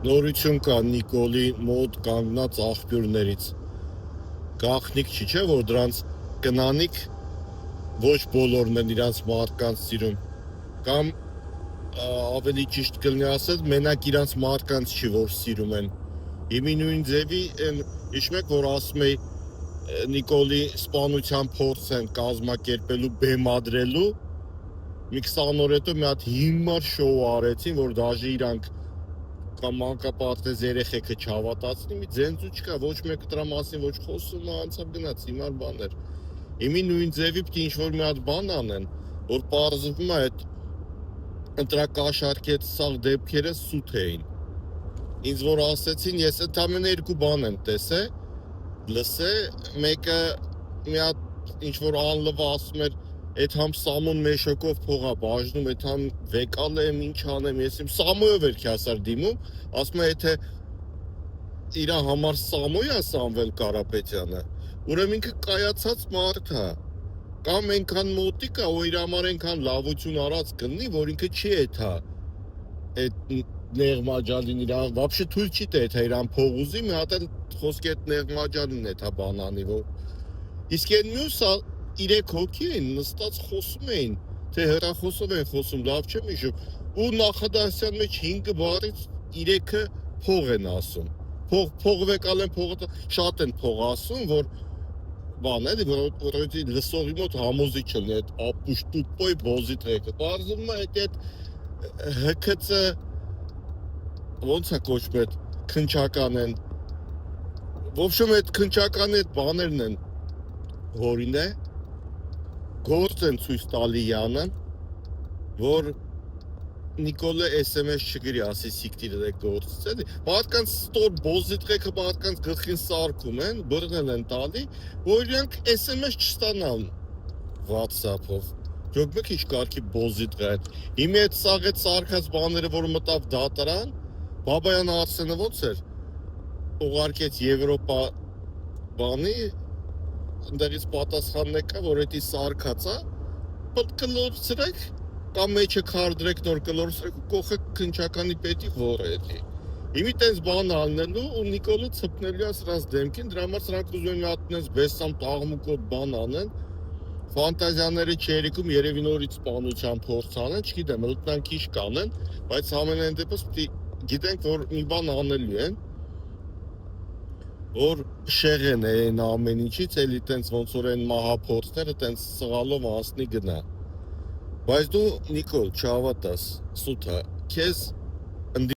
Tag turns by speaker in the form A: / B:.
A: Նորություն կա Նիկոլի մոտ կանգնած աղբյուրներից։ Գաղտնիք չի, չէ, որ դրանց կնանիք ոչ բոլորն են իրանց մարդկանց սիրում։ Կամ ավելի ճիշտ կլինի ասել, մենակ իրանց մարդկանց չի, որ սիրում են։ Իմի նույն ձևի են հիշում եք, որ ասում էի Նիկոլի սպանության փորձ են կազմակերպելու, բեմադրելու։ Մի 20 օր հետո մի հատ հիմար շոու արեցին, որ դաժե իրանք կամ մանկապարտեզ երեխեքը չհավատացնի, մի ձենձու չկա, ոչ մեկը դրա մասին ոչ խոսում, անցավ գնաց, հիմար բաներ։ Իմի նույն ձևի պիտի ինչ-որ մի հատ բան անեն, որ պարզվում է այդ ընտրակաշառքի սաղ դեպքերը սուտ էին։ Ինձ որ ասեցին, ես ընդամենը երկու բան եմ տեսել, մեկը մի հատ ինչ-որ անլվա ասում էր, այդ համ Սամոն մեշոկով փողա բաժնում, այդ համ վեկալ եմ, ինչ անեմ, ես իմ Սամոյով էր քյասար դիմում, ասում է, եթե իրա համար Սամոյ է Սամվել Կարապետյանը, ուրեմն ինքը կայացած մարդ է, կամ այնքան մոտիկ է, որ իր համար այնքան լավություն արած կլինի, որ ինքը չի էթա, այդ նեղմաջալին իրան, վաբշե թույլ չի տե էթա իրան փող ուզի, մի հատ էլ խոսքի այդ նեղմաջալին էթա բանանի, որ իսկ այն մյուսը 3 հոգի էին, նստած խոսում էին, թե հեռախոսով են խոսում, լավ չեմ հիշում, ու նախադասության մեջ 5 բառից 3-ը փող են ասում, փող վեկալ են, փողը շատ են փող ասում, որ բան էլի, որ լսողի մոտ համոզիչ չլինի, այդ ապուշ տուպոյ բոզի տրեկը, պարզվում է այդ հքծը, ոնց է կոչվում այդ քնչական են, ոբշում այդ քնչականի այդ բաներն են, որին է, գործ են ցույց տալի Յանը, որ Նիկոլը SMS չգրի, ասի սիկտիրը դե գործից էլի, մարդկանց ստոր բոզիտրեքը մարդկանց գլխին սարքում են, բռնել են տալի, որ իրանք SMS չստանան WhatsApp-ով, յոգ մեկ ինչ կարգի բոզիտրե են, հիմի այդ սաղ այդ սարկած բաները, որ մտավ դատարան, Բաբայան Արսենը ոնց էր, ուղարկեց Եվրոպա բանի, ընդեղից պատասխանն եկա, որ էդի սարկացա, պտ կլորցրեք, կամ մեջը քարդրեք նոր կլորցրեք ու կողը քնչականի պետի որ է էդի։ Հիմի տենց բան անելու ու Նիկոլը ծպնելու է սրանց դեմքին, դրա համար սրանք ուզում են մի հատ տենց բեսամ տաղմուկով բան անեն, ֆանտազիաները չերիկում երևի նորից սպանության փորձ անեն, չգիտեմ, լտնան քիչ կանեն, բայց ամենայն դեպս պիտի գիտենք, որ մի բան անելու են, որ շեղեն է այն ամեն ինչից, էլի տենց ոնց որ այն մահափորձները տենց սղալով անցնի գնա։ Բայց դու Նիկոլ չհավատաս, սուտ է, քեզ